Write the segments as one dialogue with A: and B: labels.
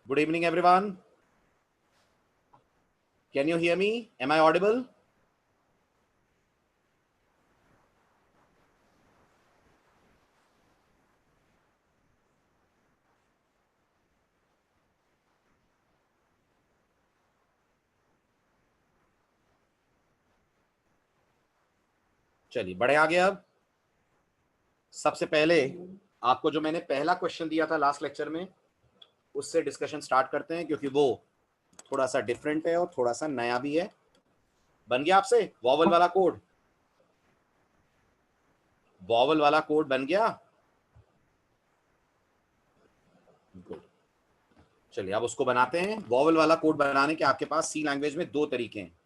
A: Good evening, everyone. Can you hear me? Am I audible? चलिए बढ़े आगे। अब सबसे पहले आपको जो मैंने पहला क्वेश्चन दिया था लास्ट लेक्चर में, उससे डिस्कशन स्टार्ट करते हैं, क्योंकि वो थोड़ा सा डिफरेंट है और थोड़ा सा नया भी है। बन गया आपसे वॉवल वाला कोड? वॉवल वाला कोड बन गया? गुड। चलिए अब उसको बनाते हैं। वॉवल वाला कोड बनाने के आपके पास सी लैंग्वेज में दो तरीके हैं।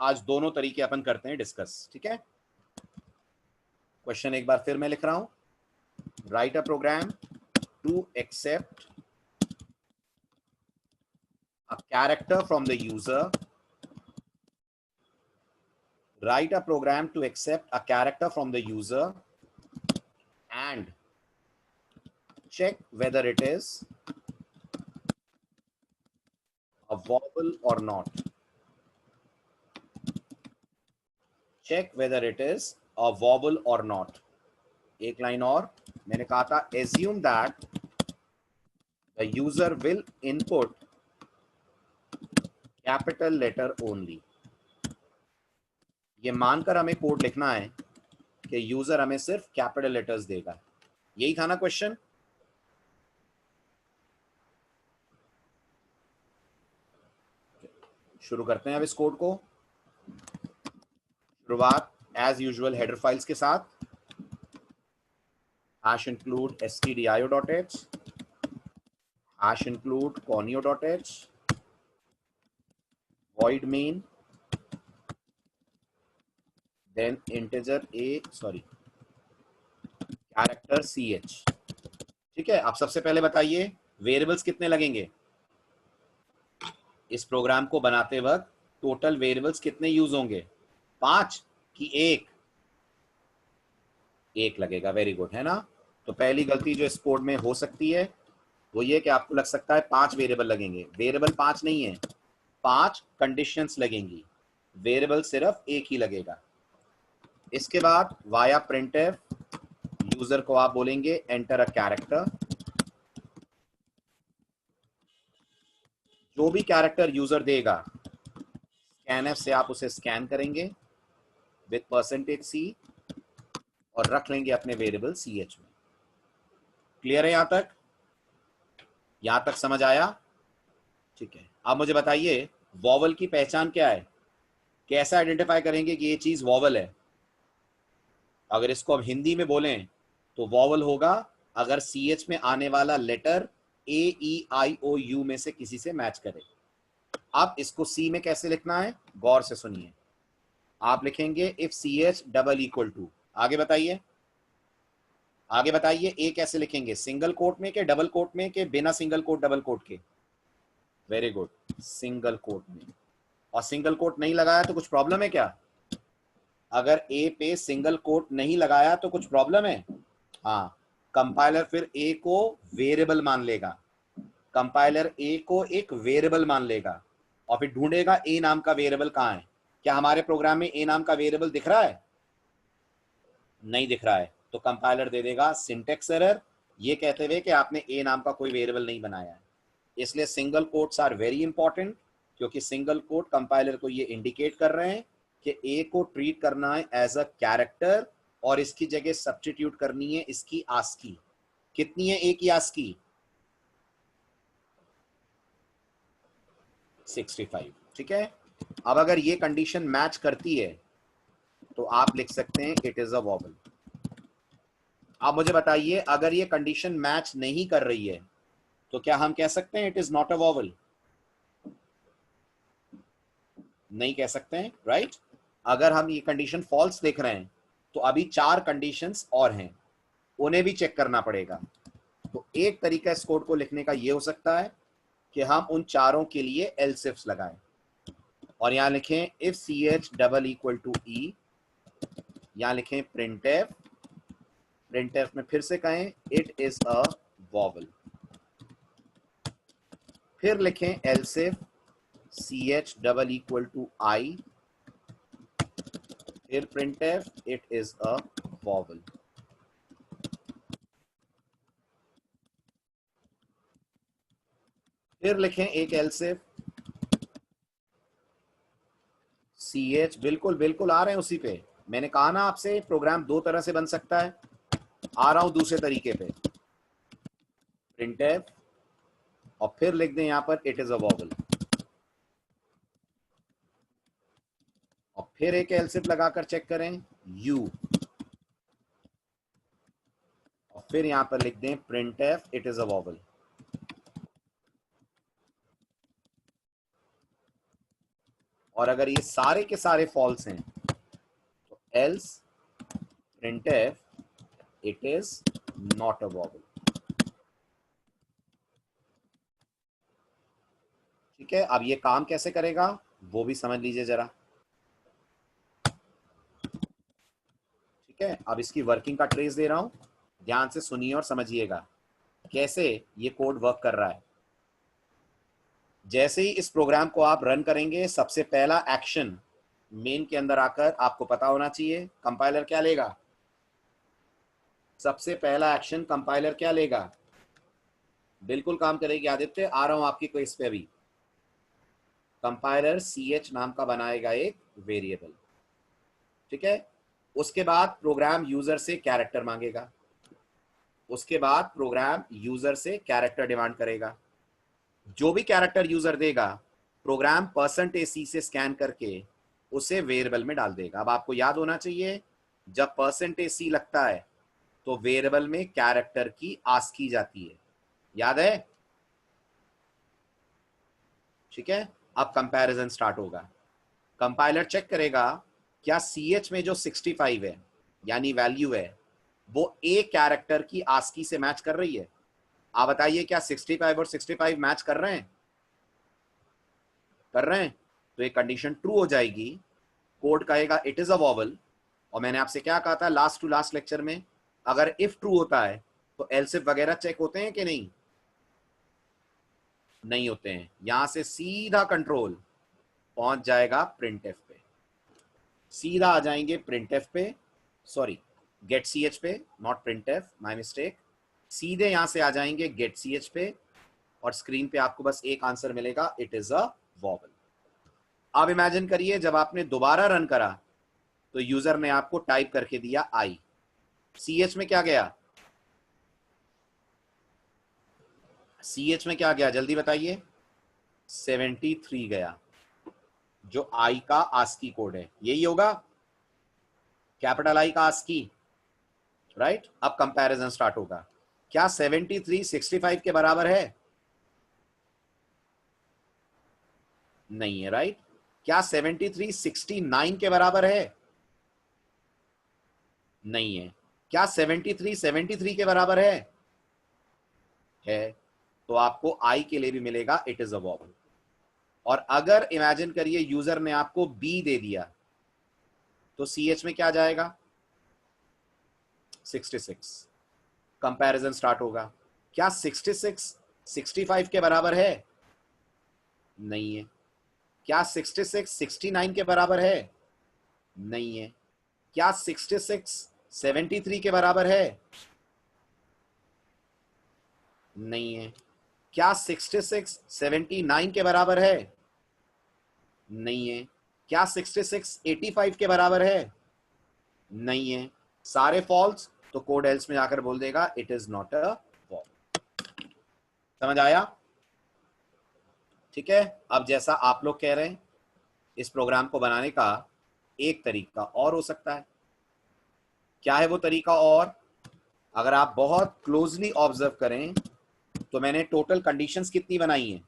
A: आज दोनों तरीके अपन करते हैं डिस्कस, ठीक है? क्वेश्चन एक बार फिर मैं लिख रहा हूं। Write a program to accept a character from the user. Write a program to accept a character from the user and check whether it is a vowel or not. Check whether it is a vowel or not. एक line और मैंने कहा था, assume that the user will input capital letter only. ये मानकर हमें code लिखना है कि यूजर हमें सिर्फ कैपिटल लेटर्स देगा। यही था ना क्वेश्चन? शुरू करते हैं अब इस कोड को। शुरुआत एज यूजुअल हेडर फाइल्स के साथ। hash include stdio.h, hash include conio.h, void main, then integer character ch। ठीक है, आप सबसे पहले बताइए वेरिएबल्स कितने लगेंगे इस प्रोग्राम को बनाते वक्त? टोटल वेरिएबल्स कितने यूज होंगे? 5 कि 1? 1 लगेगा। वेरी गुड, है ना? तो पहली गलती जो इस कोड में हो सकती है वो ये कि आपको लग सकता है 5 वेरिएबल लगेंगे। वेरिएबल 5 नहीं है, 5 कंडीशंस लगेंगी। वेरिएबल सिर्फ एक ही लगेगा। इसके बाद वाया प्रिंटफ यूजर को आप बोलेंगे एंटर अ कैरेक्टर। जो भी कैरेक्टर यूजर देगा, स्कैनफ से आप उसे स्कैन करेंगे विद %c और रख लेंगे अपने वेरिएबल ch में। क्लियर है? यहां तक समझ आया? ठीक है, अब मुझे बताइए वॉवल की पहचान क्या है? कैसे आइडेंटिफाई करेंगे कि ये चीज वॉवल है? अगर इसको अब हिंदी में बोलें तो वॉवल होगा अगर ch में आने वाला लेटर AEIOU में से किसी से मैच करे। अब इसको C में कैसे लिखना है गौर से सुनिए। आप लिखेंगे if CH double equal to, आगे बताइए, आगे बताइए ए कैसे लिखेंगे? सिंगल कोट में के डबल कोट में के बिना सिंगल कोट डबल कोट के? वेरी गुड, सिंगल कोट में। और सिंगल कोट नहीं लगाया तो कुछ प्रॉब्लम है क्या? अगर ए पे सिंगल कोट नहीं लगाया तो कुछ प्रॉब्लम है? हाँ, कंपाइलर फिर ए को वेरिएबल मान लेगा। कंपाइलर ए को एक वेरिएबल मान लेगा और फिर ढूंढेगा ए नाम का वेरिएबल कहाँ है। क्या हमारे प्रोग्राम में ए नाम का वेरिएबल दिख रहा है? नहीं दिख रहा है, तो कंपाइलर दे देगा सिंटेक्स एरर, ये कहते हुए कि आपने ए नाम का कोई वेरिएबल नहीं बनाया है। इसलिए single quotes are very important, क्योंकि सिंगल कोट कंपाइलर को ये इंडिकेट कर रहे हैं कि ए को ट्रीट करना है एज अ कैरेक्टर और इसकी जगह सब्स्टिट्यूट करनी है इसकी आस्की। कितनी है ए की आस्की? 65। ठीक है, अब अगर ये कंडीशन मैच करती है तो आप लिख सकते हैं इट इज अ वॉवल। आप मुझे बताइए अगर ये कंडीशन मैच नहीं कर रही है तो क्या हम कह सकते हैं it is not a vowel? नहीं कह सकते हैं, राइट? अगर हम ये कंडीशन फॉल्स देख रहे हैं तो अभी 4 कंडीशंस और हैं, उन्हें भी चेक करना पड़ेगा। तो एक तरीका इस कोड को लिखने का ये हो सकता है कि हम उन चारों के लिए एल्सिफ्स लगाएं और यहां लिखें if C H double equal to e, यहां लिखें प्रिंटफ, प्रिंटफ में फिर से कहें इट इज अ वॉवल, फिर लिखें else if c H double equal to i, फिर printf it is a vowel. फिर लिखें एक एल्सिफ सी एच, बिल्कुल बिल्कुल आ रहे हैं उसी पे। मैंने कहा ना आपसे प्रोग्राम दो तरह से बन सकता है, आ रहा हूं दूसरे तरीके पे। प्रिंटफ और फिर लिख दें यहां पर इट इज अ वॉवल, और फिर एक एल्सिफ लगाकर चेक करें यू, और फिर यहां पर लिख दें printf it is a vowel. और अगर ये सारे के सारे फॉल्स हैं तो else printf it is not a vowel. ठीक है, अब ये काम कैसे करेगा वो भी समझ लीजिए जरा। ठीक है, अब इसकी वर्किंग का ट्रेस दे रहा हूं, ध्यान से सुनिए और समझिएगा कैसे ये कोड वर्क कर रहा है। जैसे ही इस प्रोग्राम को आप रन करेंगे, सबसे पहला एक्शन मेन के अंदर आकर आपको पता होना चाहिए कंपाइलर क्या लेगा। सबसे पहला एक्शन कंपाइलर क्या लेगा, बिल्कुल काम करेगी आदित्य, आ रहा हूं आपकी क्वेश्चन पे अभी। कंपाइलर सी एच नाम का बनाएगा एक वेरिएबल। ठीक है, उसके बाद प्रोग्राम यूजर से कैरेक्टर मांगेगा, उसके बाद प्रोग्राम यूजर से कैरेक्टर डिमांड करेगा। जो भी कैरेक्टर यूजर देगा प्रोग्राम %c से स्कैन करके उसे वेरिएबल में डाल देगा। अब आपको याद होना चाहिए जब %c लगता है तो वेरिएबल में कैरेक्टर की आस्क की जाती है, याद है? ठीक है, अब कंपैरिजन स्टार्ट होगा। कंपाइलर चेक करेगा क्या ch में जो 65 है यानी वैल्यू है वो ए कैरेक्टर की आस्की से मैच कर रही है। आप बताइए क्या 65 और 65 मैच कर रहे हैं? कर रहे हैं, तो ये कंडीशन ट्रू हो जाएगी। कोड कहेगा इट इज अ वॉवल, और मैंने आपसे क्या कहा था लास्ट टू लास्ट लेक्चर में, अगर इफ ट्रू होता है तो एल्स इफ वगैरह चेक होते हैं कि नहीं? नहीं होते हैं। यहां से सीधा कंट्रोल पहुंच जाएगा प्रिंटफ पे, सीधा आ जाएंगे प्रिंटफ पे, सॉरी गेट सी एच पे, नॉट प्रिंटफ, माय मिस्टेक। सीधे यहां से आ जाएंगे गेट सी एच पे और स्क्रीन पे आपको बस एक आंसर मिलेगा, इट इज अ वॉवल। अब इमेजिन करिए जब आपने दोबारा रन करा तो यूजर ने आपको टाइप करके दिया आई, सी एच में क्या गया, सी एच में क्या गया जल्दी बताइए? 73 गया, जो आई का आस्की कोड है, यही होगा कैपिटल आई का आस्की, राइट? अब कंपैरिजन स्टार्ट होगा। क्या 73 65 के बराबर है? नहीं है, राइट? क्या 73 69 के बराबर है? नहीं है। क्या 73 73 के बराबर है? है। तो आपको आई के लिए भी मिलेगा इट इज अ वॉवल। और अगर इमेजिन करिए यूजर ने आपको बी दे दिया तो सी एच में क्या जाएगा? 66। कंपैरिजन स्टार्ट होगा। क्या 66 65 के बराबर है? नहीं है। क्या 66 69 के बराबर है? नहीं है। क्या 66 73 के बराबर है? नहीं है। क्या 66 79 के बराबर है? नहीं है। क्या 66 85 के बराबर है? नहीं है। सारे फॉल्स, तो कोड एल्स में जाकर बोल देगा it is not a vowel. समझ आया? ठीक है, अब जैसा आप लोग कह रहे हैं इस प्रोग्राम को बनाने का एक तरीका और हो सकता है। क्या है वो तरीका? और अगर आप बहुत क्लोजली ऑब्जर्व करें तो मैंने टोटल कंडीशंस कितनी बनाई हैं?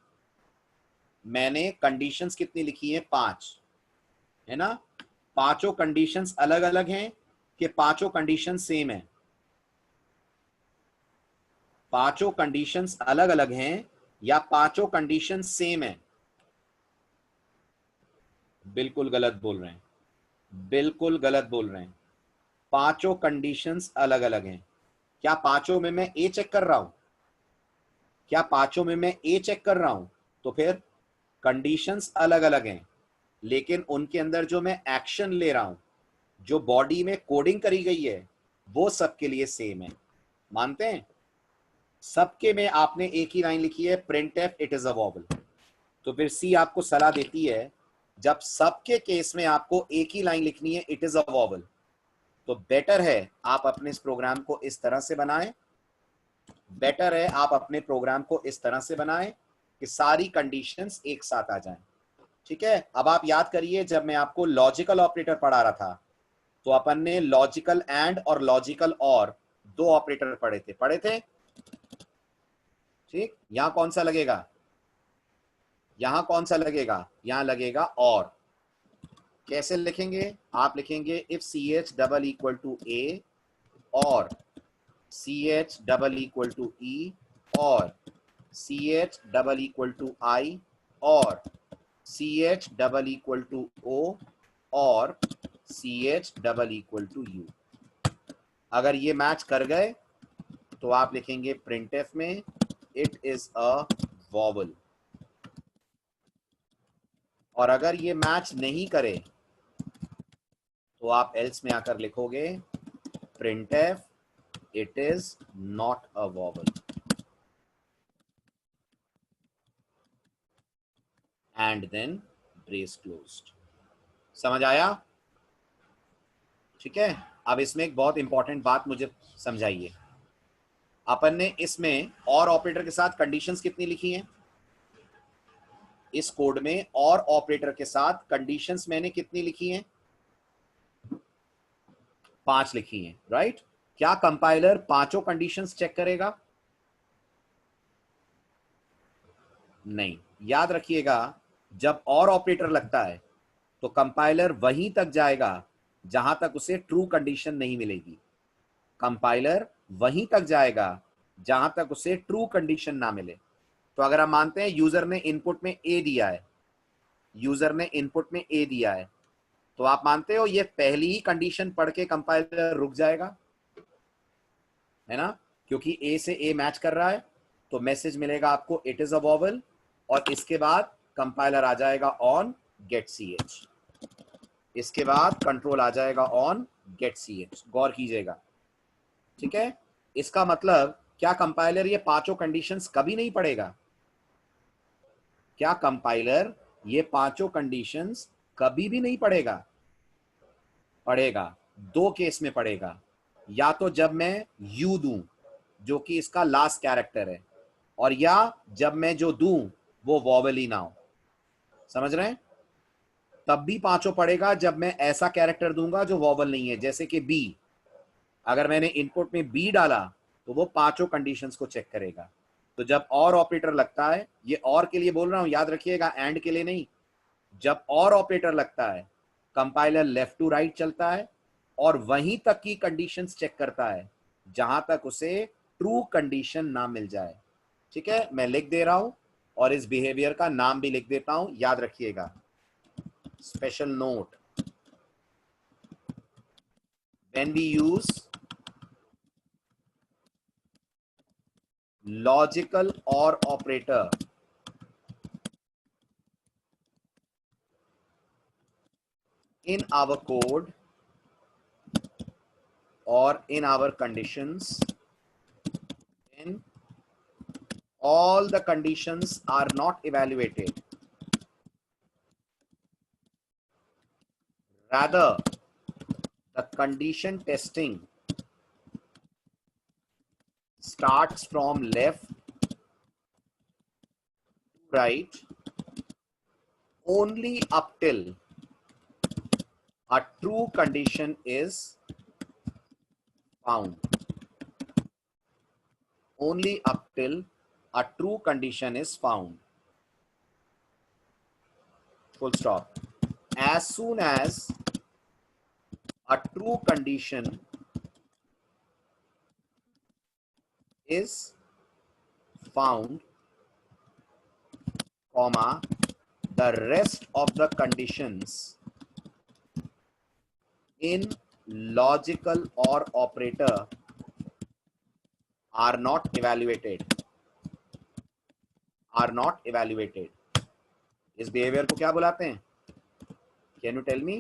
A: मैंने कंडीशंस कितनी लिखी हैं? 5, है ना? पांचों कंडीशंस अलग अलग हैं कि पांचों कंडीशन सेम है? पांचों कंडीशंस अलग अलग हैं या पांचों कंडीशन सेम है? बिल्कुल गलत बोल रहे हैं, बिल्कुल गलत बोल रहे हैं। पांचों कंडीशंस अलग अलग हैं। क्या पांचों में मैं ए चेक कर रहा हूं? क्या पांचों में मैं ए चेक कर रहा हूं? तो फिर कंडीशंस अलग अलग हैं, लेकिन उनके अंदर जो मैं एक्शन ले रहा हूं, जो बॉडी में कोडिंग करी गई है, वो सबके लिए सेम है। मानते हैं? सबके में आपने एक ही लाइन लिखी है, print F it is a vowel. तो फिर सी आपको सलाह देती है, जब सबके केस में आपको एक ही लाइन लिखनी है, इट इज अ वॉवल, तो बेटर है आप अपने इस प्रोग्राम को इस तरह से बनाएं, बेटर है आप अपने प्रोग्राम को इस तरह से बनाएं कि सारी कंडीशंस एक साथ आ जाएं। ठीक है? अब आप याद करिए, जब मैं आपको लॉजिकल ऑपरेटर पढ़ा रहा था, तो अपन ने लॉजिकल एंड और लॉजिकल और दो ऑपरेटर पढ़े थे। ठीक, यहां कौन सा लगेगा? यहां कौन सा लगेगा? यहां लगेगा और। कैसे लिखेंगे? आप लिखेंगे if C H double equal to a और c H double equal to e और c H double equal to i और c H double equal to o और c H double equal to u. अगर ये match कर गए तो आप लिखेंगे प्रिंटफ में इट इज अ वॉवल, और अगर ये मैच नहीं करे तो आप एल्स में आकर लिखोगे printf it is not a vowel and then brace closed. समझ आया? ठीक है, अब इसमें एक बहुत इंपॉर्टेंट बात मुझे समझाइए। अपन ने इसमें और ऑपरेटर के साथ कंडीशंस कितनी लिखी हैं? इस कोड में और ऑपरेटर के साथ कंडीशंस मैंने कितनी लिखी हैं? 5 लिखी हैं, राइट? क्या कंपाइलर पांचों कंडीशंस चेक करेगा? नहीं। याद रखिएगा, जब और ऑपरेटर लगता है तो कंपाइलर वहीं तक जाएगा जहां तक उसे ट्रू कंडीशन नहीं मिलेगी। कंपाइलर वहीं तक जाएगा जहां तक उसे ट्रू कंडीशन ना मिले। तो अगर हम मानते हैं यूजर ने इनपुट में ए दिया है, यूजर ने इनपुट में ए दिया है, तो आप मानते हो ये पहली ही कंडीशन पढ़ के कंपाइलर रुक जाएगा, है ना? क्योंकि ए से ए मैच कर रहा है, तो मैसेज मिलेगा आपको इट इज अ वॉवल, और इसके बाद कंपाइलर आ जाएगा ऑन गेट सी एच, इसके बाद कंट्रोल आ जाएगा ऑन गेट सी एच। गौर कीजिएगा, ठीक है? इसका मतलब क्या कंपाइलर ये पांचों कंडीशंस कभी नहीं पढ़ेगा? क्या कंपाइलर ये पांचों कंडीशंस कभी भी नहीं पढ़ेगा? पढ़ेगा। दो केस में पढ़ेगा, या तो जब मैं यू दूं जो कि इसका लास्ट कैरेक्टर है, और या जब मैं जो दूं वो वॉवल ही ना हो। समझ रहे हैं? तब भी पांचों पढ़ेगा जब मैं ऐसा कैरेक्टर दूंगा जो वॉवल नहीं है, जैसे कि बी। अगर मैंने इनपुट में बी डाला तो वो पांचों कंडीशंस को चेक करेगा। तो जब और ऑपरेटर लगता है, ये और के लिए बोल रहा हूं, याद रखिएगा, एंड के लिए नहीं। जब और ऑपरेटर लगता है, कंपाइलर लेफ्ट टू राइट चलता है और वहीं तक की कंडीशंस चेक करता है जहां तक उसे ट्रू कंडीशन ना मिल जाए। ठीक है, मैं लिख दे रहा हूं और इस बिहेवियर का नाम भी लिख देता हूं, याद रखिएगा। Special note, when we use logical or operator in our code or in our conditions, when all the conditions are not evaluated, rather the condition testing starts from left to right only up till a true condition is found. Only up till a true condition is found. Full stop. As soon as a true condition is found, comma, the rest of the conditions in logical or operator are not evaluated. इस behaviour को क्या बुलाते हैं? Can you tell me?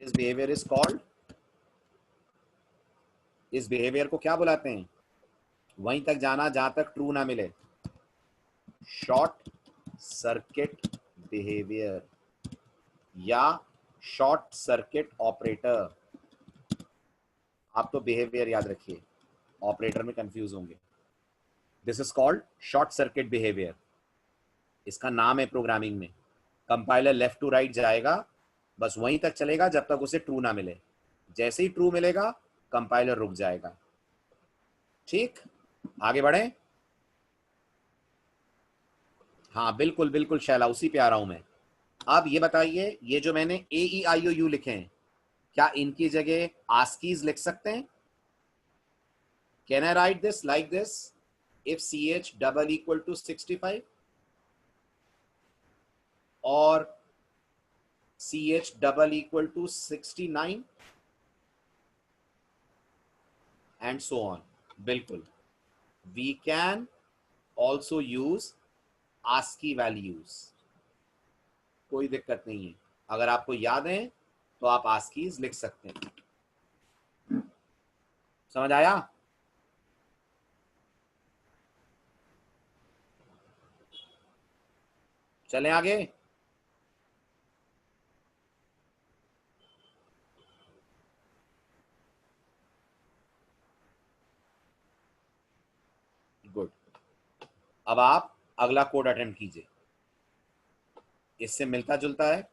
A: This behaviour is called, इस behaviour को क्या बुलाते हैं? वहीं तक जाना जहां तक ट्रू ना मिले, शॉर्ट सर्किट बिहेवियर या शॉर्ट सर्किट ऑपरेटर। आप तो बिहेवियर याद रखिए, ऑपरेटर में कंफ्यूज होंगे। This is called short circuit behaviour, इसका नाम है प्रोग्रामिंग में। कंपाइलर लेफ्ट टू राइट जाएगा, बस वहीं तक चलेगा जब तक उसे ट्रू ना मिले। जैसे ही ट्रू मिलेगा कंपाइलर रुक जाएगा। ठीक, आगे बढ़े। हाँ बिल्कुल बिल्कुल शैला, उसी पे आ रहा हूं मैं। अब ये बताइए, ये जो मैंने ए ई आई ओ यू लिखे हैं, क्या इनकी जगह आस्कीज लिख सकते हैं? Can I write this like this, if C H double equal to 65 और c H double equal to 69 and so on. बिल्कुल, we can also use ASCII values, कोई दिक्कत नहीं है। अगर आपको याद है तो आप आस्कीज लिख सकते हैं। समझ आया? चलें आगे। गुड, अब आप अगला कोड अटेम्प्ट कीजिए। इससे मिलता जुलता है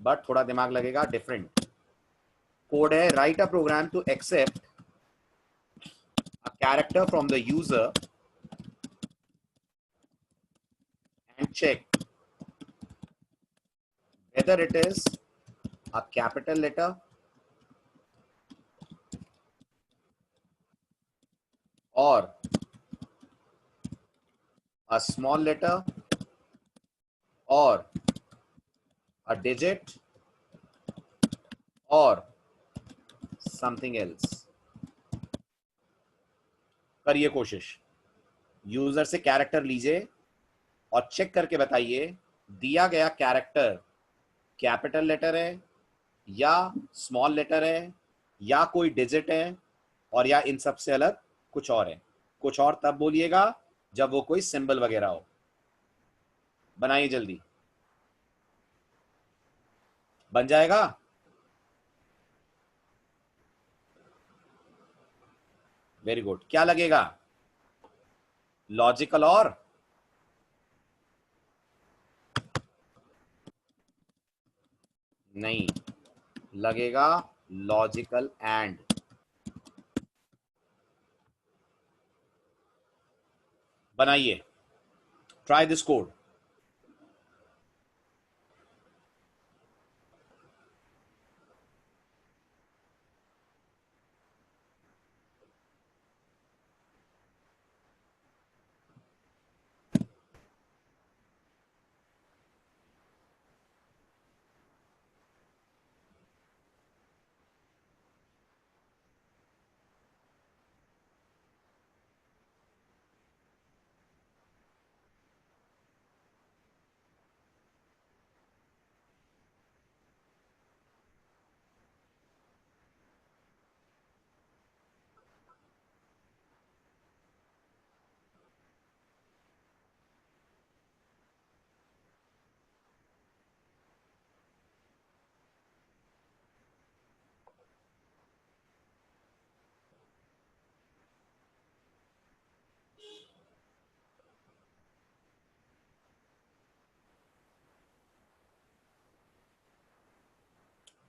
A: बट थोड़ा दिमाग लगेगा, डिफरेंट कोड है। Write a program to accept a character from the user and check whether it is a capital letter or a small letter or a digit or something else। करिए कोशिश, user से character लीजिए और check करके बताइए दिया गया character capital letter है या स्मॉल लेटर है या कोई डिजिट है और या इन सब से अलग कुछ और है। कुछ और तब बोलिएगा जब वो कोई सिंबल वगैरह हो। बनाइए जल्दी, बन जाएगा। वेरी गुड, क्या लगेगा? लॉजिकल और नहीं, लगेगा लॉजिकल एंड। बनाइए, ट्राई दिस कोड।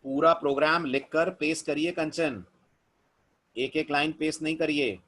A: पूरा प्रोग्राम लिखकर पेस्ट करिए कंचन, एक एक लाइन पेस्ट नहीं करिए।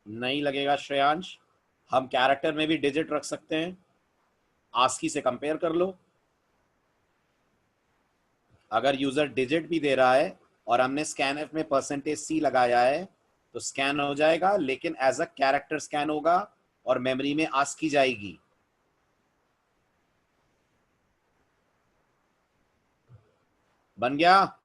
A: नहीं लगेगा श्रेयांश, हम कैरेक्टर में भी डिजिट रख सकते हैं, आस्की से कंपेयर कर लो। अगर यूजर डिजिट भी दे रहा है और हमने स्कैन एफ में %c लगाया है तो स्कैन हो जाएगा, लेकिन एज अ कैरेक्टर स्कैन होगा और मेमोरी में आस्की जाएगी। बन गया?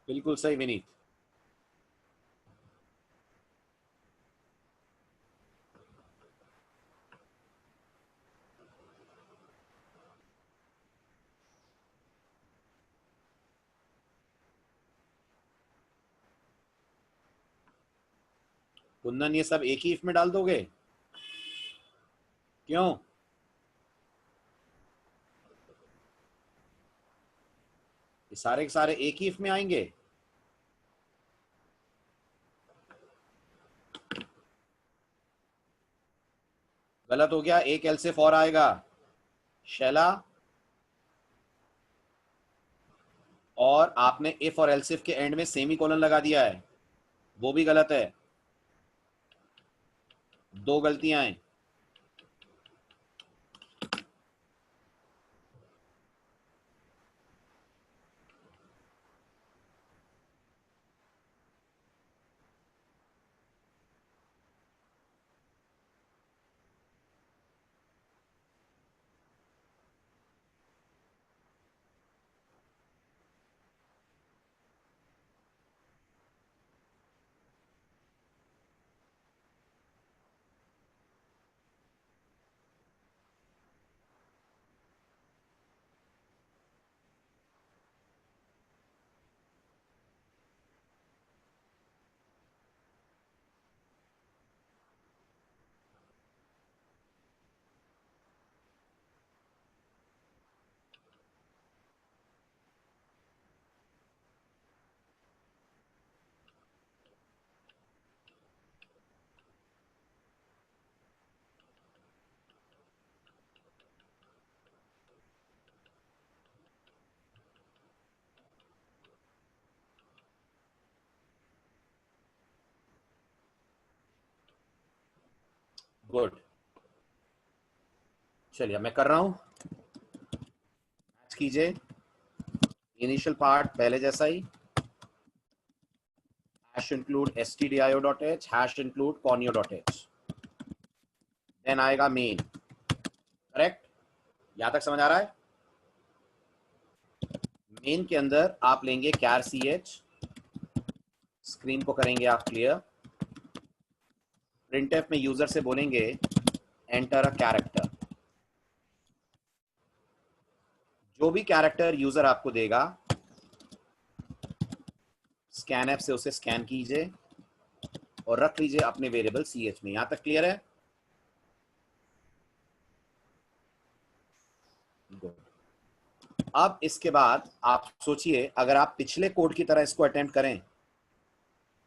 A: बिल्कुल सही विनीत। कुंदन, ये सब एक ही इफ में डाल दोगे? क्यों? ये सारे के सारे एक ही इफ में आएंगे? गलत हो गया, एक एल से फॉर आएगा। शैला, और आपने इफ और एल्सिफ के एंड में सेमी कोलन लगा दिया है, वो भी गलत है। दो गलतियां हैं। गुड। चलिए मैं कर रहा हूं, मैच कीजिए। इनिशियल पार्ट पहले जैसा ही, hash include stdio.h, hash include conio.h, then आएगा मेन। करेक्ट? यहां तक समझ आ रहा है? मेन के अंदर आप लेंगे char ch, स्क्रीन को करेंगे आप क्लियर। printf में यूजर से बोलेंगे एंटर अ कैरेक्टर। जो भी कैरेक्टर यूजर आपको देगा, स्कैन से उसे स्कैन कीजिए और रख लीजिए अपने वेरिएबल ch में। यहां तक क्लियर है? अब इसके बाद आप सोचिए, अगर आप पिछले कोड की तरह इसको अटेम्प्ट करें,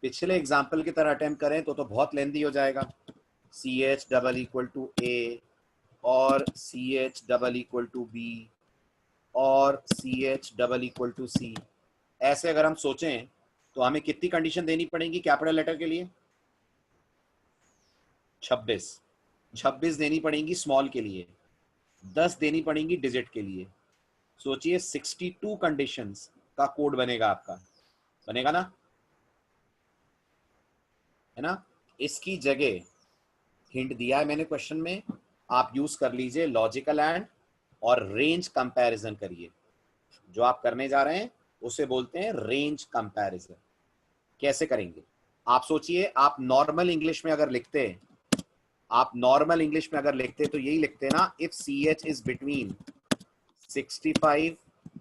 A: पिछले एग्जाम्पल की तरह अटेम्प्ट करें तो बहुत लेंदी हो जाएगा। ch double equal to a और ch double equal to b और ch double equal to c। ऐसे अगर हम सोचें तो हमें कितनी कंडीशन देनी पड़ेगी कैपिटल लेटर के लिए? 26। 26 देनी पड़ेंगी स्मॉल के लिए, 10 देनी पड़ेंगी डिजिट के लिए। सोचिए 62 कंडीशंस का कोड बनेगा आपका, बनेगा ना, है ना। इसकी जगह हिंट दिया है मैंने क्वेश्चन में, आप यूज कर लीजिए लॉजिकल एंड और रेंज कंपैरिजन करिए। जो आप करने जा रहे हैं उसे बोलते हैं रेंज कंपैरिजन। कैसे करेंगे आप सोचिए, आप नॉर्मल इंग्लिश में अगर लिखते, आप नॉर्मल इंग्लिश में अगर लिखते तो यही लिखते ना, if C h is between 65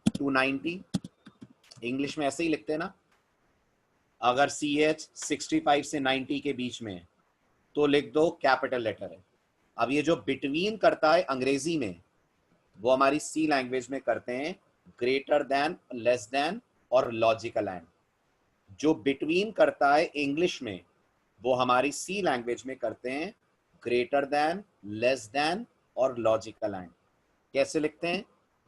A: to 90, English में ऐसे ही लिखते ना। अगर सी एच 65 से 90 के बीच में है तो लिख दो कैपिटल लेटर है। अब ये जो बिटवीन करता है अंग्रेजी में, वो हमारी सी लैंग्वेज में करते हैं ग्रेटर देन, लेस देन और लॉजिकल एंड। जो बिटवीन करता है इंग्लिश में, वो हमारी सी लैंग्वेज में करते हैं ग्रेटर देन, लेस देन और लॉजिकल एंड। कैसे लिखते हैं,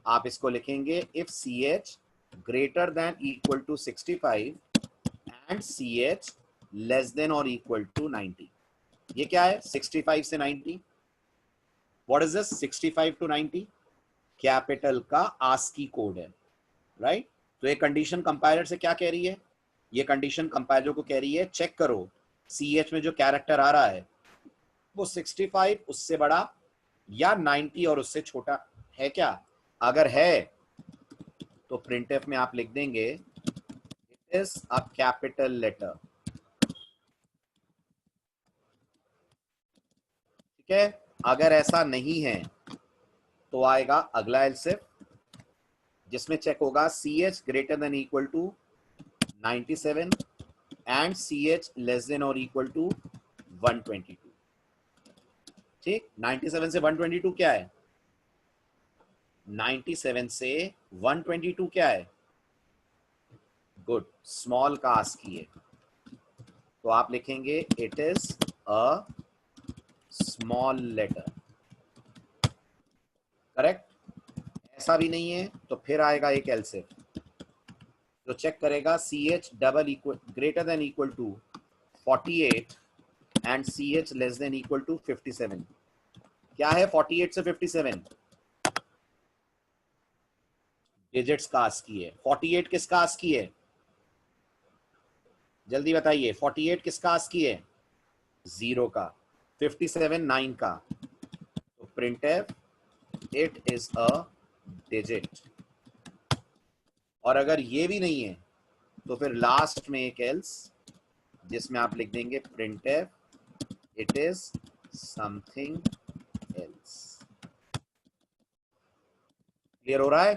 A: आप इसको लिखेंगे if C H greater than equal to 65 and C H less than और इक्वल टू 90। ये क्या है 65 से 90, what is this 65 to 90, capital का आस्की कोड है, राइट। तो ये कंडीशन कंपाइलर से क्या कह रही है, ये कंडीशन कंपाइलर को कह रही है चेक करो सी एच में जो कैरेक्टर आ रहा है वो 65 उससे बड़ा या 90 और उससे छोटा है क्या। अगर है तो प्रिंटफ में आप लिख देंगे it is a capital letter, ठीक है। अगर ऐसा नहीं है तो आएगा अगला एल्सिफ, जिसमें चेक होगा C H greater than equal to 97 and C H less than और इक्वल टू 122। ठीक, 97 से 122 क्या है, 97 से 122 क्या है, गुड, स्मॉल का आस्की है। तो आप लिखेंगे it is a small letter, correct. ऐसा भी नहीं है तो फिर आएगा एक एल्सिफ जो चेक करेगा C H double equal greater than equal to 48 and C H less than equal to 57। क्या है 48 से 57, डिजिट्स का आस्की है। 48 किसका आस्की है, जल्दी बताइए, 48 किसका आस्की है, 0 का, 57 9 का। तो प्रिंटफ इट इज अ डिजिट। और अगर ये भी नहीं है तो फिर लास्ट में एक एल्स जिसमें आप लिख देंगे printf it is something else. Clear हो रहा है,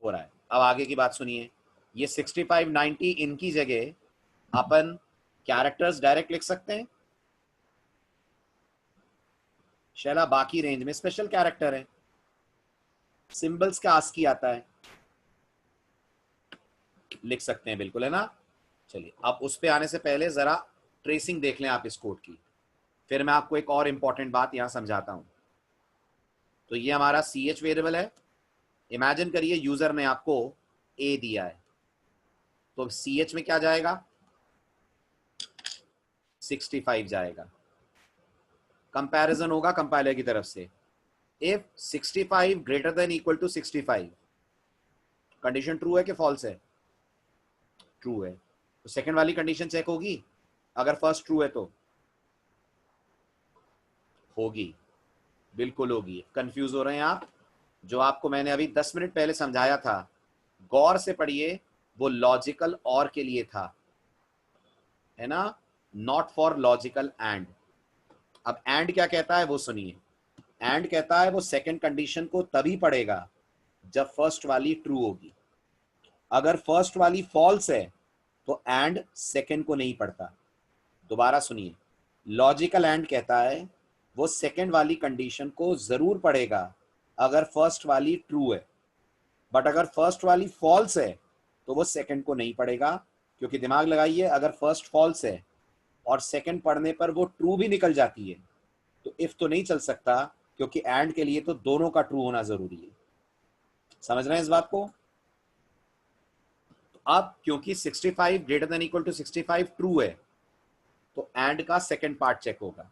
A: हो रहा है। अब आगे की बात सुनिए, ये 65 90 इनकी जगह अपन कैरेक्टर्स डायरेक्ट लिख सकते हैं, शैला बाकी रेंज में स्पेशल कैरेक्टर है, सिंबल्स का आस्की आता है, लिख सकते हैं बिल्कुल, है ना। चलिए अब उस पे आने से पहले जरा ट्रेसिंग देख लें आप इस कोड की, फिर मैं आपको एक और इंपॉर्टेंट बात यहां समझाता हूं। तो ये हमारा सी एच वेरिएबल है, इमेजिन करिए यूजर ने आपको ए दिया है, तो सी एच में क्या जाएगा 65 जाएगा, कंपैरिजन होगा कंपाइलर की तरफ से। If 65 greater than equal to 65, condition true है कि फॉल्स है, ट्रू है, तो सेकंड वाली कंडीशन चेक होगी, अगर फर्स्ट ट्रू है तो होगी, बिल्कुल होगी। कंफ्यूज हो रहे हैं आप, जो आपको मैंने अभी 10 मिनट पहले समझाया था गौर से पढ़िए, वो लॉजिकल और के लिए था, है ना, नॉट फॉर लॉजिकल एंड। अब एंड क्या कहता है वो सुनिए, एंड कहता है वो सेकंड कंडीशन को तभी पढ़ेगा जब फर्स्ट वाली ट्रू होगी। अगर फर्स्ट वाली फॉल्स है तो एंड सेकंड को नहीं पढ़ता। दोबारा सुनिए, लॉजिकल एंड कहता है वो सेकंड वाली कंडीशन को जरूर पढ़ेगा अगर फर्स्ट वाली ट्रू है, बट अगर फर्स्ट वाली फॉल्स है तो वो सेकंड को नहीं पढ़ेगा, क्योंकि दिमाग लगाइए अगर फर्स्ट फॉल्स है और सेकंड पढ़ने पर वो ट्रू भी निकल जाती है तो इफ तो नहीं चल सकता, क्योंकि एंड के लिए तो दोनों का ट्रू होना जरूरी है। समझ रहे हैं इस बात को। तो अब क्योंकि 65 greater than equal to 65 true है, तो एंड का सेकंड पार्ट चेक होगा,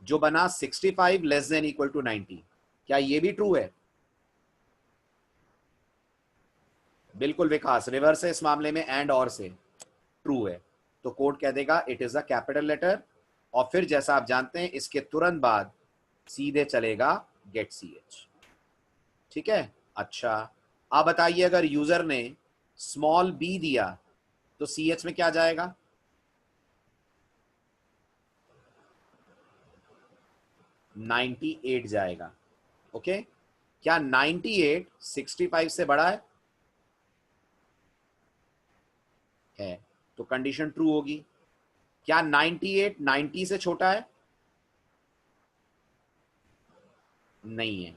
A: जो बना 65 लेस देन इक्वल टू 90। क्या ये भी ट्रू है? बिल्कुल विकास, रिवर्स है इस मामले में, एंड और से ट्रू है, तो कोड कह देगा it is a capital letter, और फिर जैसा आप जानते हैं इसके तुरंत बाद सीधे चलेगा गेट सी एच। ठीक है, अच्छा आप बताइए अगर यूजर ने स्मॉल बी दिया तो सी एच में क्या जाएगा? $98 जाएगा। ओके, क्या 98 65 से बड़ा है? है, तो कंडीशन ट्रू होगी। क्या 98 90 से छोटा है? नहीं है।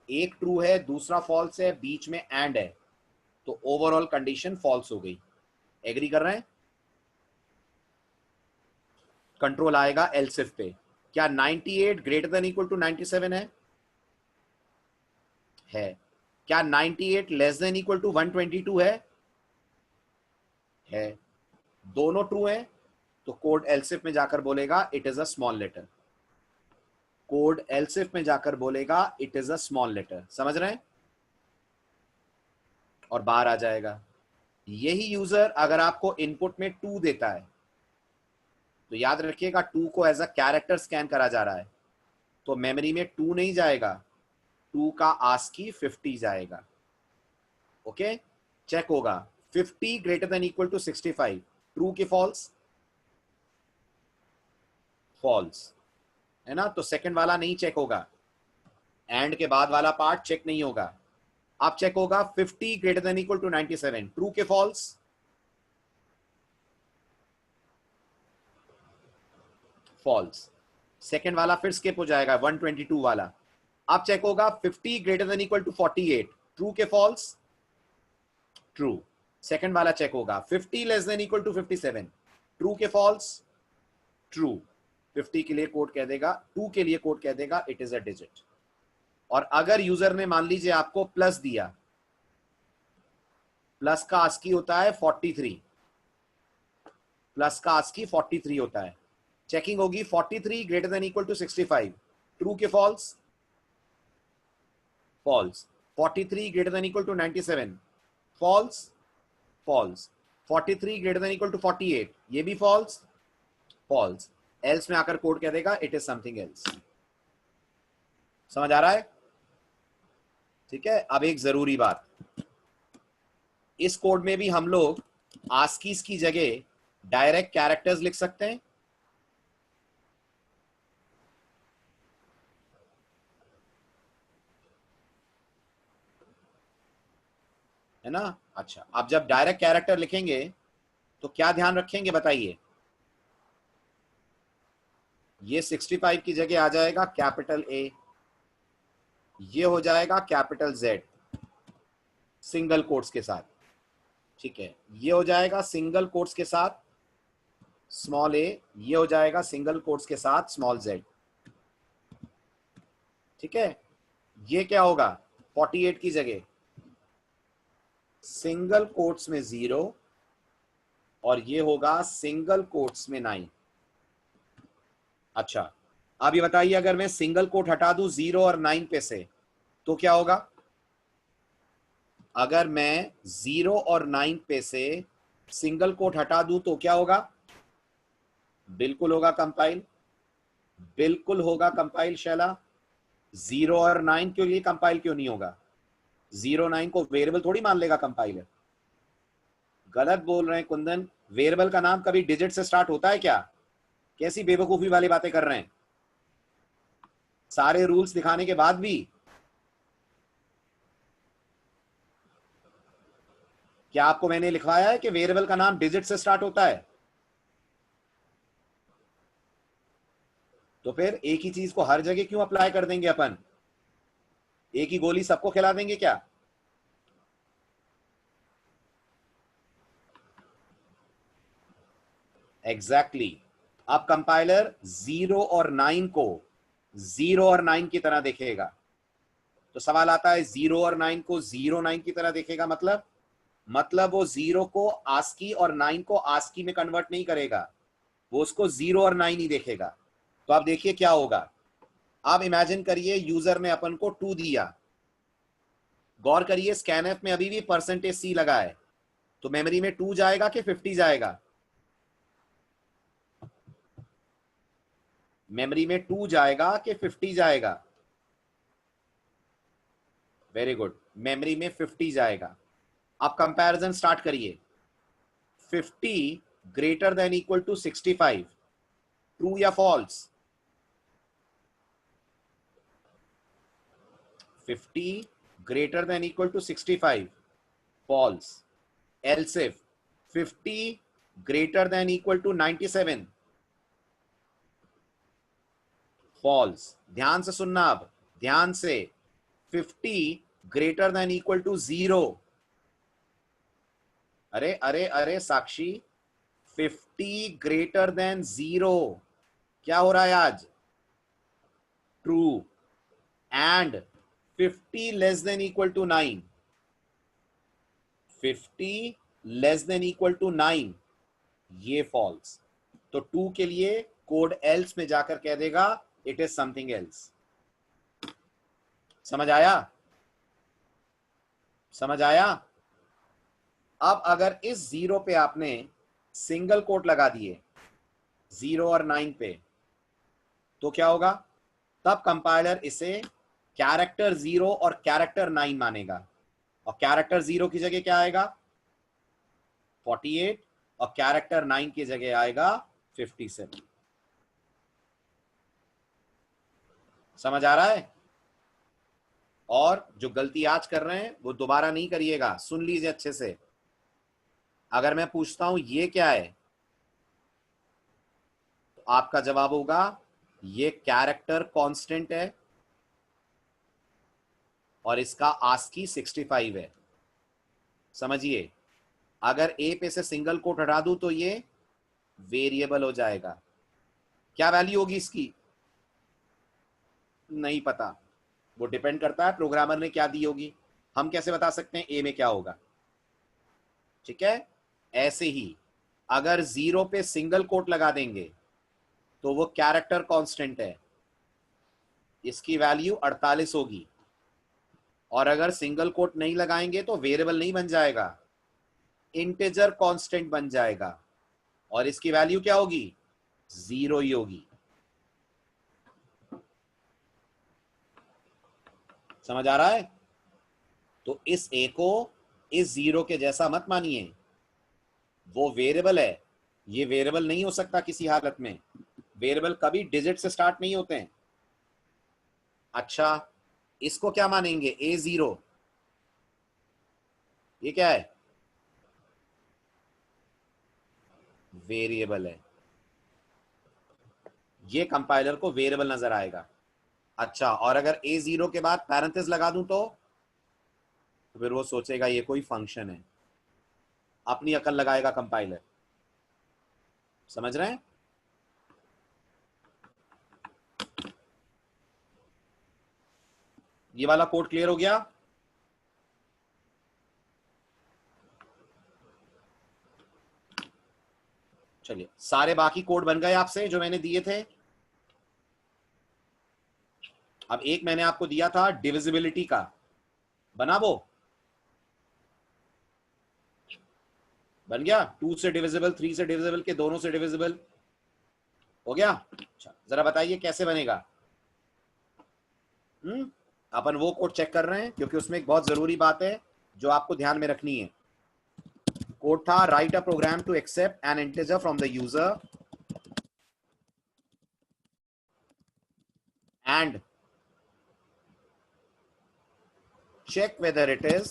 A: एक ट्रू है, दूसरा फॉल्स है, बीच में एंड है, तो ओवरऑल कंडीशन फॉल्स हो गई। एग्री कर रहे हैं? कंट्रोल आएगा एलसिफ पे। क्या 98 ग्रेटर देन इक्वल टू 97 है? है। क्या 98 लेस देन इक्वल टू 122 है? है। दोनों ट्रू है, तो कोड एलसिफ में जाकर बोलेगा it is a small letter. Code else if में जाकर बोलेगा it is a small letter. समझ रहे हैं? और बाहर आ जाएगा। यही यूजर अगर आपको इनपुट में 2 देता है, तो याद रखिएगा 2 को एज अ कैरेक्टर स्कैन करा जा रहा है, तो मेमोरी में 2 नहीं जाएगा, 2 का आस्की 50 जाएगा। ओके, चेक होगा 50 greater than equal to 65, true की फॉल्स? फॉल्स है ना, तो सेकंड वाला नहीं चेक होगा, एंड के बाद वाला पार्ट चेक नहीं होगा। अब चेक होगा 50 greater than equal to 97, true के फॉल्स? फॉल्स। सेकंड वाला फिर स्किप हो जाएगा, 122 वाला। अब चेक होगा 50 greater than equal to 48, true के फॉल्स? ट्रू। सेकंड वाला चेक होगा 50 less than equal to 57, true के फॉल्स? ट्रू। 50 के लिए कोड कह देगा, 2 के लिए कोड कह देगा इट इज अ डिजिट। और अगर यूजर ने मान लीजिए आपको प्लस दिया, प्लस का आस्की होता है 43, प्लस का आस्की 43 होता है, चेकिंग होगी 43 greater than equal to 65, true के false? False. 43 greater than equal to 97, false? False. 43 greater than equal to 48, ये भी फॉल्स? फॉल्स। एल्स में आकर कोड कह देगा इट इज समथिंग एल्स। समझ आ रहा है? ठीक है, अब एक जरूरी बात, इस कोड में भी हम लोग आस्कीज की जगह डायरेक्ट कैरेक्टर्स लिख सकते हैं। है ना? अच्छा, अब जब डायरेक्ट कैरेक्टर लिखेंगे तो क्या ध्यान रखेंगे बताइए? ये 65 की जगह आ जाएगा कैपिटल ए, ये हो जाएगा कैपिटल जेड सिंगल कोट्स के साथ। ठीक है, ये हो जाएगा सिंगल कोट्स के साथ स्मॉल ए, ये हो जाएगा सिंगल कोट्स के साथ स्मॉल जेड। ठीक है, ये क्या होगा 48 की जगह सिंगल कोट्स में 0, और ये होगा सिंगल कोट्स में 9। अच्छा, अब ये बताइए अगर मैं सिंगल कोट हटा दूं 0 और 9 पे से तो क्या होगा? अगर मैं 0 और 9 पे से सिंगल कोट हटा दूं तो क्या होगा? बिल्कुल होगा कंपाइल, बिल्कुल होगा कंपाइल शैला। 0 और 9 के लिए कंपाइल क्यों नहीं होगा? 0 9 को वेरिएबल थोड़ी मान लेगा कंपाइलर। गलत बोल रहे हैं कुंदन, वेरिएबल का नाम कभी डिजिट से स्टार्ट होता है क्या? कैसी बेवकूफी वाली बातें कर रहे हैं, सारे रूल्स दिखाने के बाद भी। क्या आपको मैंने लिखवाया है कि वेरिएबल का नाम डिजिट से स्टार्ट होता है? तो फिर एक ही चीज को हर जगह क्यों अप्लाई कर देंगे अपन? एक ही गोली सबको खिला देंगे क्या? Exactly exactly. अब कंपाइलर 0 और 9 को 0 और 9 की तरह देखेगा। तो सवाल आता है 0 और 9 को 0 9 की तरह देखेगा मतलब वो 0 को आस्की और 9 को आस्की में कन्वर्ट नहीं करेगा, वो उसको 0 और 9 ही देखेगा। तो आप देखिए क्या होगा। आप इमेजिन करिए यूजर ने अपन को 2 दिया, गौर करिए स्कैनएफ में अभी भी %c लगा है, तो मेमोरी में 2 जाएगा कि 50 जाएगा? मेमोरी में 2 जाएगा कि 50 जाएगा? वेरी गुड, मेमोरी में 50 जाएगा। आप कंपैरिजन स्टार्ट करिए। 50 greater than equal to 65, true या false? 50 greater than equal to 65, false. Else if 50 greater than equal to 97, false. ध्यान से सुनना, अब ध्यान से। 50 greater than equal to 0, अरे अरे अरे साक्षी, 50 greater than 0 क्या हो रहा है आज? True. And 50 less than equal to 9, 50 less than equal to 9, ये फॉल्स। तो 2 के लिए कोड एल्स में जाकर कह देगा इट इज समथिंग एल्स। समझ आया? समझ आया? अब अगर इस 0 पे आपने सिंगल कोट लगा दिए, 0 और 9 पे, तो क्या होगा? तब कंपाइलर इसे कैरेक्टर 0 और कैरेक्टर 9 मानेगा, और कैरेक्टर 0 की जगह क्या आएगा? 48, और कैरेक्टर 9 की जगह आएगा 57। समझ आ रहा है? और जो गलती आज कर रहे हैं वो दोबारा नहीं करिएगा, सुन लीजिए अच्छे से। अगर मैं पूछता हूं ये क्या है, तो आपका जवाब होगा ये कैरेक्टर कांस्टेंट है और इसका आस्की 65 है। समझिए, अगर ए पे से सिंगल कोट हटा दूं तो ये वेरिएबल हो जाएगा। क्या वैल्यू होगी इसकी? नहीं पता, वो डिपेंड करता है प्रोग्रामर ने क्या दी होगी। हम कैसे बता सकते हैं ए में क्या होगा? ठीक है, ऐसे ही अगर 0 पे सिंगल कोट लगा देंगे तो वो कैरेक्टर कांस्टेंट है, इसकी वैल्यू 48 होगी। और अगर सिंगल कोट नहीं लगाएंगे तो वेरिएबल नहीं बन जाएगा, इंटीजर कांस्टेंट बन जाएगा, और इसकी वैल्यू क्या होगी? 0 ही होगी। समझ आ रहा है? तो इस ए को इस 0 के जैसा मत मानिए, वो वेरिएबल है, ये वेरिएबल नहीं हो सकता किसी हालत में। वेरिएबल कभी डिजिट से स्टार्ट नहीं होते हैं। अच्छा, इसको क्या मानेंगे? A0, ये क्या है? वेरिएबल है, ये कंपाइलर को वेरिएबल नजर आएगा। अच्छा, और अगर A0 के बाद पैरेंथेसिस लगा दूं तो फिर वो सोचेगा ये कोई फंक्शन है, अपनी अकल लगाएगा कंपाइलर। समझ रहे हैं? ये वाला कोड क्लियर हो गया? चलिए, सारे बाकी कोड बन गए आपसे जो मैंने दिए थे। अब एक मैंने आपको दिया था डिविजिबिलिटी का, बना वो? बन गया? 2 से डिविजिबल, 3 से डिविजिबल, के दोनों से डिविजिबल हो गया? अच्छा, जरा बताइए कैसे बनेगा? अपन वो कोड चेक कर रहे हैं क्योंकि उसमें एक बहुत जरूरी बात है जो आपको ध्यान में रखनी है। कोड था write a program to accept an integer from the user and check whether it is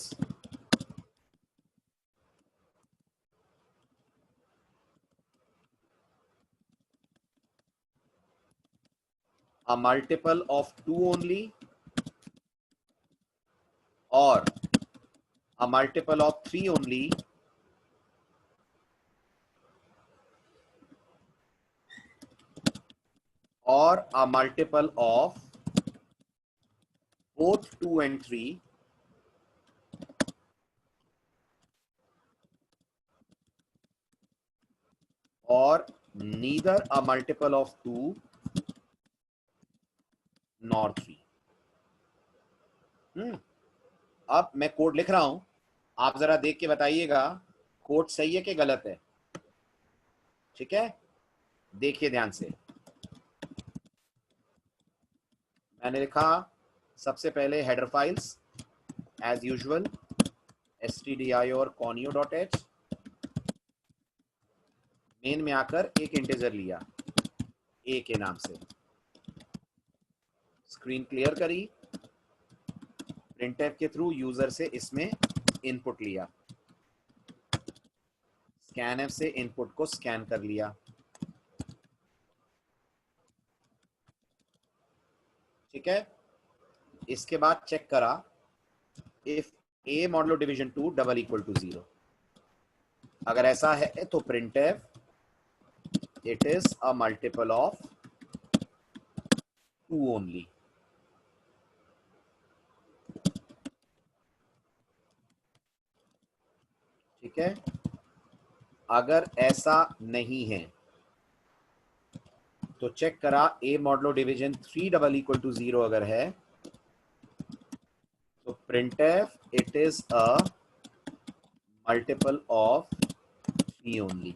A: a multiple of 2 only or a multiple of 3 only or a multiple of both 2 and 3 or neither a multiple of 2 nor 3। अब मैं code लिख रहा हूं, आप जरा देख के बताइएगा कोड सही है कि गलत है। ठीक है, देखिए ध्यान से। मैंने लिखा सबसे पहले header files as usual stdio conio.h, main में आकर एक इंटीजर लिया a के नाम से, स्क्रीन क्लियर करी, प्रिंटफ के थ्रू यूजर से इसमें इनपुट लिया, स्कैनफ से इनपुट को स्कैन कर लिया। ठीक है, इसके बाद चेक करा if a modulo division 2 double equal to 0। अगर ऐसा है तो प्रिंटफ it is a multiple of 2 only. ठीक है, अगर ऐसा नहीं है तो चेक करा a modulo division 3 double equal to 0 अगर है तो printf it is a multiple of 3 only।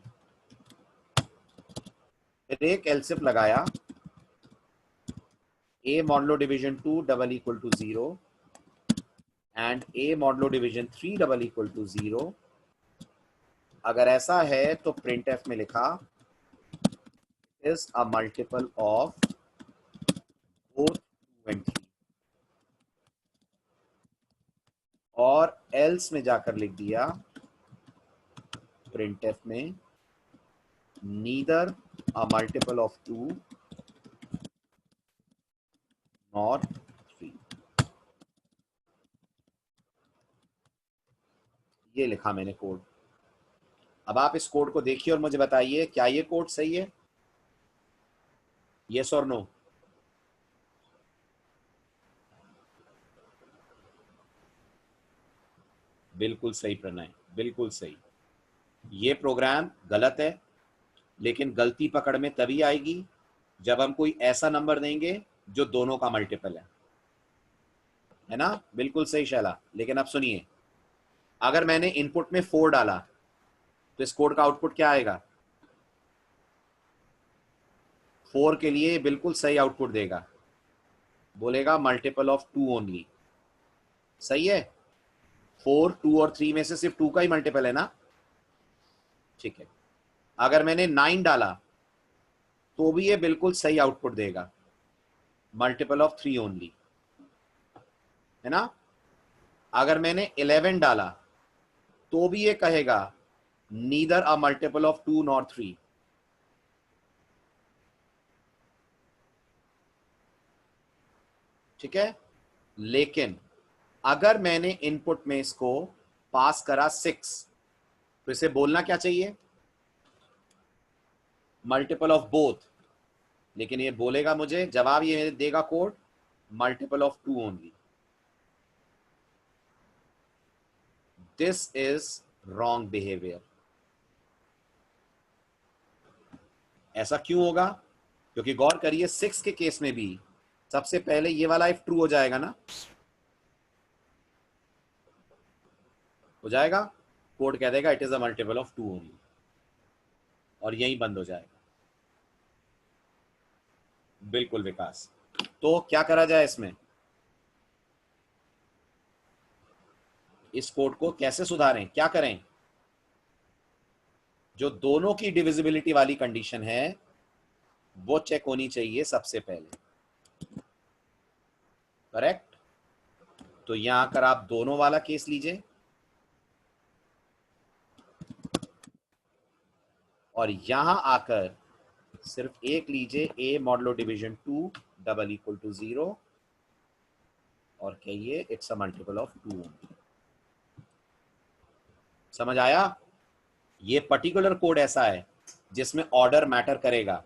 A: फिर एक एल्सिफ लगाया a modulo division 2 double equal to 0 and a modulo division 3 double equal to 0। अगर ऐसा है तो printf में लिखा is a multiple of both 2 and 3, और else में जाकर लिख दिया printf में neither a multiple of 2 nor 3। ये लिखा मैंने कोड। अब आप इस कोड को देखिए और मुझे बताइए क्या ये कोड सही है, यस और नो। बिल्कुल सही प्रणय, बिल्कुल सही। ये प्रोग्राम गलत है, लेकिन गलती पकड़ में तभी आएगी जब हम कोई ऐसा नंबर देंगे जो दोनों का मल्टीपल है ना। बिल्कुल सही शैला। लेकिन अब सुनिए, अगर मैंने इनपुट में 4 डाला तो इस कोड का आउटपुट क्या आएगा? 4 के लिए बिल्कुल सही आउटपुट देगा, बोलेगा मल्टीपल ऑफ 2 ओनली। सही है, 4, 2 और 3 में से सिर्फ 2 का ही मल्टीपल है ना। ठीक है, अगर मैंने 9 डाला तो भी ये बिल्कुल सही आउटपुट देगा, मल्टीपल ऑफ 3 ओनली, है ना। अगर मैंने 11 डाला तो भी ये कहेगा neither a multiple of 2 nor 3। ठीक है, लेकिन अगर मैंने इनपुट में इसको पास करा 6 तो इसे बोलना क्या चाहिए? Multiple of both. लेकिन ये बोलेगा मुझे, जवाब ये देगा code multiple of 2 only. This is wrong behaviour. ऐसा क्यों होगा? क्योंकि गौर करिए 6 के केस में भी सबसे पहले ये वाला इफ ट्रू हो जाएगा ना, हो जाएगा, कोड कह देगा it is a multiple of 2 only, और यही बंद हो जाएगा। बिल्कुल विकास। तो क्या करा जाए इसमें? इस कोड को कैसे सुधारें, क्या करें? जो दोनों की डिविजिबिलिटी वाली कंडीशन है वो चेक होनी चाहिए सबसे पहले, करेक्ट। तो यहां आकर आप दोनों वाला केस लीजिए और यहां आकर सिर्फ एक लीजिए a modulo division 2 double equal to 0 और कहिए it's a multiple of 2 only. समझ आया? ये पर्टिकुलर कोड ऐसा है जिसमें ऑर्डर मैटर करेगा।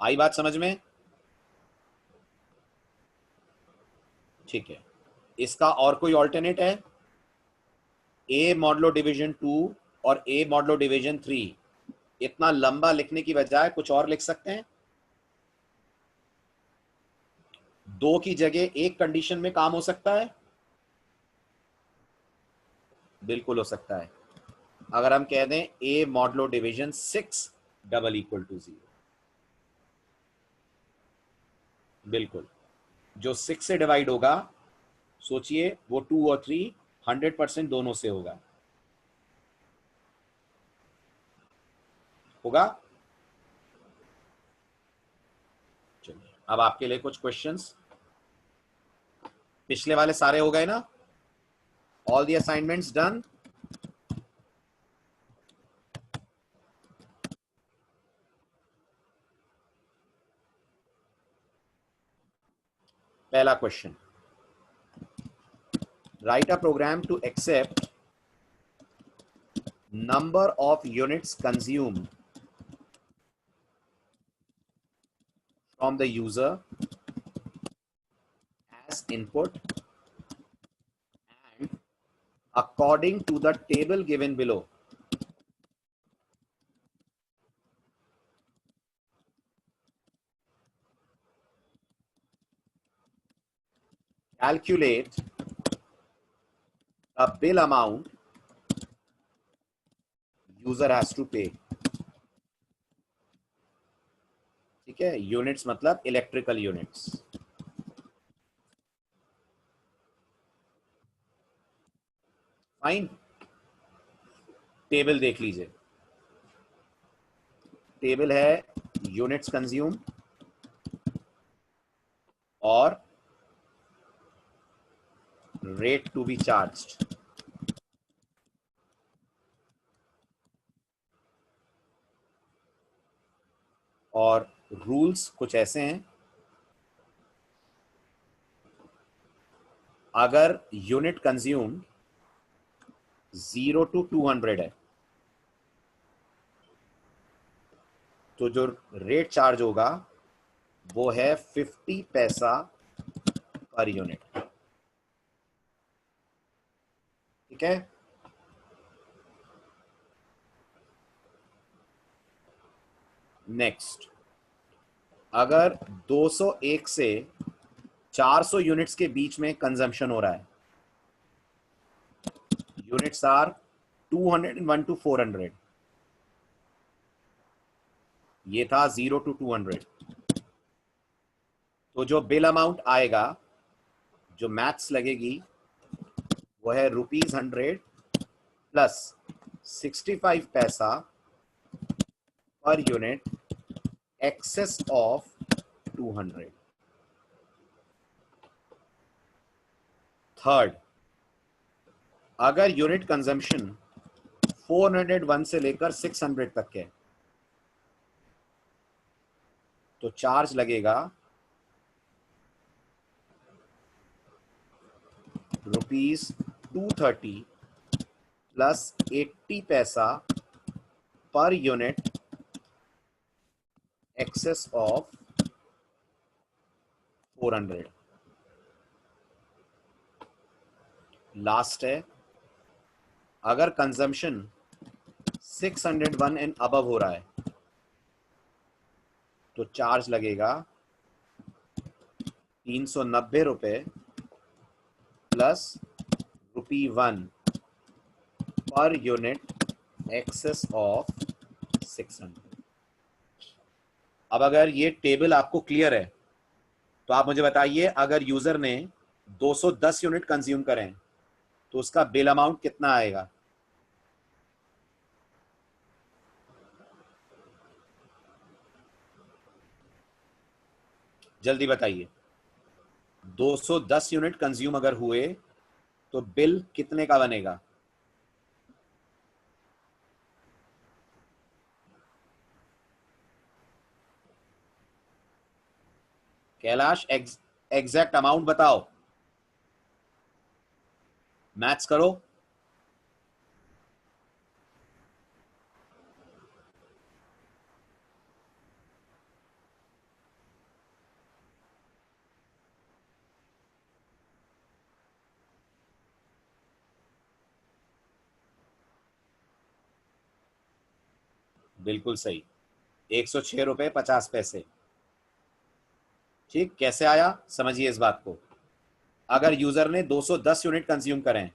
A: आई बात समझ में? ठीक है, इसका और कोई ऑल्टरनेट है? ए मॉडलो डिवीजन 2 और ए मॉडलो डिवीजन 3, इतना लंबा लिखने की बजाय कुछ और लिख सकते हैं। दो की जगह एक कंडीशन में काम हो सकता है, बिल्कुल हो सकता है। अगर हम कह दें a modulo division 6 double equal to 0, बिल्कुल, जो 6 से डिवाइड होगा, सोचिए वो 2 और 3 100% दोनों से होगा। होगा। चलिए अब आपके लिए कुछ क्वेश्चंस। पिछले वाले सारे हो गए ना? All the assignments done? पहला question, write a program to accept number of units consumed from the user as input and according to the table given below. Calculate a bill amount user has to pay. ठीक है, units मतलब electrical units. Fine, table देख लीजिए। Table है units consume और rate to be charged. और rules कुछ ऐसे हैं, अगर यूनिट कंज्यूम 0 to 200 है तो जो रेट चार्ज होगा वो है 50 पैसा पर यूनिट। ठीक है, नेक्स्ट, अगर 201 से 400 यूनिट्स के बीच में कंजम्पशन हो रहा है, यूनिट्स आर 201 to 400, ये था 0 to 200, तो जो बिल अमाउंट आएगा, जो मैथ्स लगेगी, वो है ₹100 प्लस 65 पैसा पर यूनिट एक्सेस ऑफ 200। थर्ड, अगर यूनिट कंजम्पशन 401 से लेकर 600 तक है तो चार्ज लगेगा ₹230 प्लस 80 पैसा पर यूनिट एक्सेस ऑफ 400। लास्ट है, अगर कंजम्पशन 601 एंड अबव हो रहा है तो चार्ज लगेगा ₹390 प्लस ₹1 पर यूनिट एक्सेस ऑफ 600। अब अगर ये टेबल आपको क्लियर है तो आप मुझे बताइए, अगर यूजर ने 210 यूनिट कंज्यूम करें तो उसका बिल अमाउंट कितना आएगा? जल्दी बताइए, 210 यूनिट कंज्यूम अगर हुए तो बिल कितने का बनेगा? कैलाश, एग्जैक्ट अमाउंट बताओ, मैथ्स करो। बिल्कुल सही, 106 रुपये 50 पैसे। ठीक, कैसे आया समझिए इस बात को। अगर यूजर ने 210 यूनिट कंज्यूम करें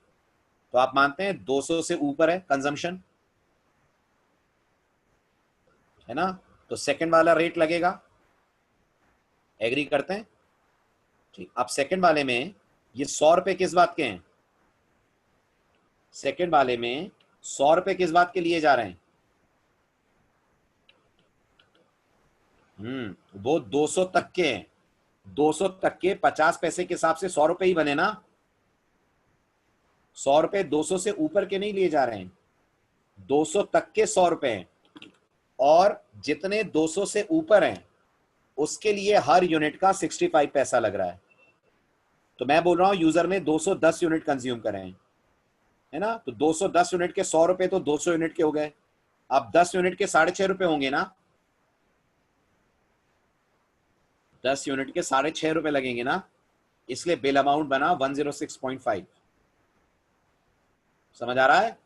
A: तो आप मानते हैं 200 से ऊपर है कंजम्पशन, है ना, तो सेकंड वाला रेट लगेगा। एग्री करते हैं? ठीक, अब सेकंड वाले में ये 100 रुपए किस बात के हैं? सेकंड वाले में 100 रुपए किस बात के लिए जा रहे हैं? वो 200 तक के हैं। 200 तक के 50 पैसे के हिसाब से 100 रुपए ही बने ना। 100 रुपए 200 से ऊपर के नहीं लिए जा रहे हैं, 200 तक के 100 रुपए हैं। और जितने 200 से ऊपर हैं उसके लिए हर यूनिट का 65 पैसा लग रहा है। तो मैं बोल रहा हूं यूजर ने 210 यूनिट कंज्यूम करे हैं, है ना, तो 210 यूनिट के 100 रुपए तो 200 यूनिट के हो गए। अब 10 यूनिट के 6.5 रुपए होंगे ना, 10 यूनिट के 6.5 रुपए लगेंगे ना, इसलिए बिल अमाउंट बना 106.5। समझ आ रहा है?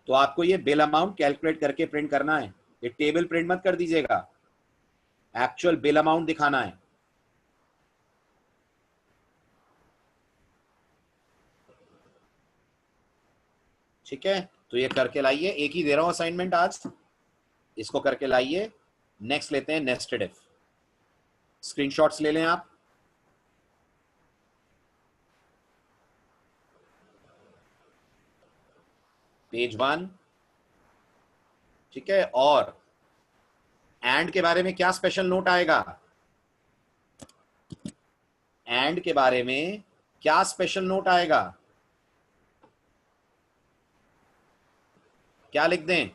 A: तो आपको ये बिल अमाउंट कैलकुलेट करके प्रिंट करना है, ये टेबल प्रिंट मत कर दीजिएगा, एक्चुअल बिल अमाउंट दिखाना है। ठीक है, तो ये करके लाइए, एक ही दे रहा हूं असाइनमेंट आज, इसको करके लाइए। नेक्स्ट लेते हैं नेस्टेड इफ। स्क्रीनशॉट्स ले लें आप। पेज 1। ठीक है, और एंड के बारे में क्या स्पेशल नोट आएगा? एंड के बारे में क्या स्पेशल नोट आएगा? क्या लिख दें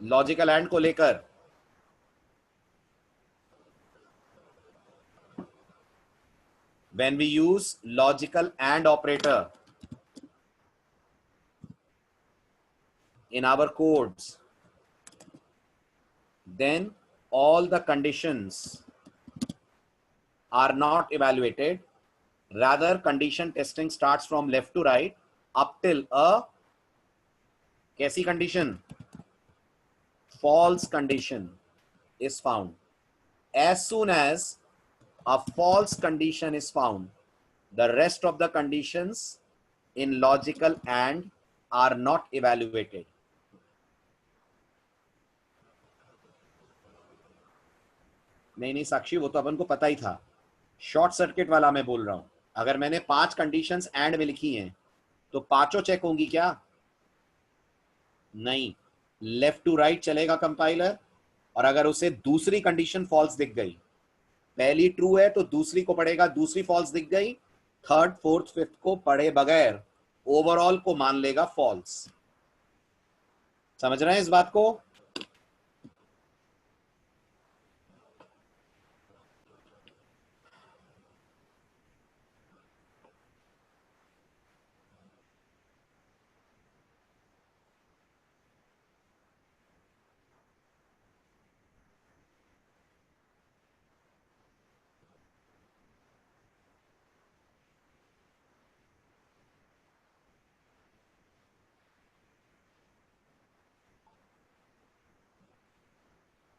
A: लॉजिकल एंड को लेकर? When we use logical and operator in our codes, then all the conditions are not evaluated. Rather, condition testing starts from left to right up till a कैसी condition? False condition is found. As soon as a false condition is found, the rest of the conditions in logical and are not evaluated. नहीं नहीं साक्षी, वो तो अपन को पता ही था, short circuit वाला मैं बोल रहा हूं। अगर मैंने 5 कंडीशंस एंड में लिखी हैं तो पांचों चेक होंगी क्या? नहीं, लेफ्ट टू राइट चलेगा कंपाइलर, और अगर उसे दूसरी कंडीशन फॉल्स दिख गई, पहली ट्रू है तो दूसरी को पढ़ेगा, दूसरी फॉल्स दिख गई, थर्ड फोर्थ फिफ्थ को पढ़े बगैर ओवरऑल को मान लेगा फॉल्स। समझ रहे हैं इस बात को?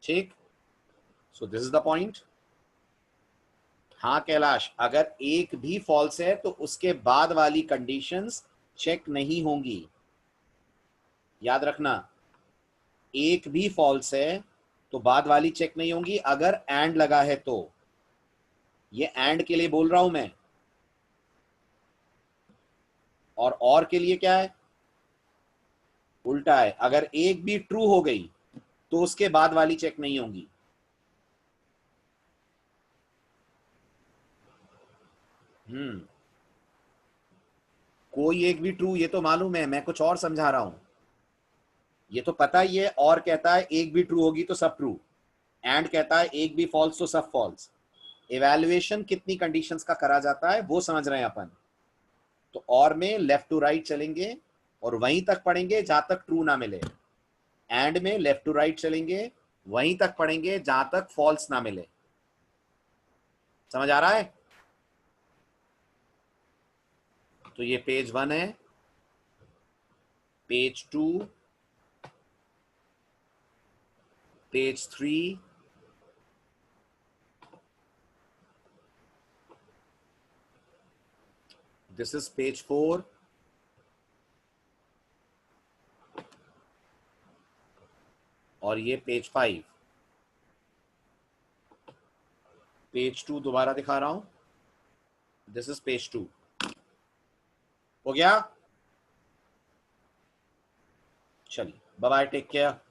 A: ठीक, so this is the point. हाँ कैलाश, अगर एक भी फॉल्स है तो उसके बाद वाली कंडीशंस चेक नहीं होंगी, याद रखना। एक भी फॉल्स है तो बाद वाली चेक नहीं होंगी, अगर एंड लगा है तो। ये एंड के लिए बोल रहा हूं मैं, और के लिए क्या है? उल्टा है, अगर एक भी ट्रू हो गई तो उसके बाद वाली चेक नहीं होंगी। कोई एक भी ट्रू, ये तो मालूम है, मैं कुछ और समझा रहा हूं। ये तो पता ही है, और कहता है एक भी ट्रू होगी तो सब ट्रू, एंड कहता है एक भी फॉल्स तो सब फॉल्स। इवैल्यूएशन कितनी कंडीशंस का करा जाता है वो समझ रहे हैं अपन। तो और में लेफ्ट टू राइट चलेंगे और वहीं तक पढ़ेंगे जहां तक ट्रू ना मिले। एंड में लेफ्ट टू राइट चलेंगे, वहीं तक पढ़ेंगे जहां तक फॉल्स ना मिले। समझ आ रहा है? तो ये पेज 1 है, page 2, page 3, this is page 4, और ये पेज 5। पेज 2 दोबारा दिखा रहा हूं, दिस इज पेज 2। हो गया? चलिए, बाय बाय, टेक केयर।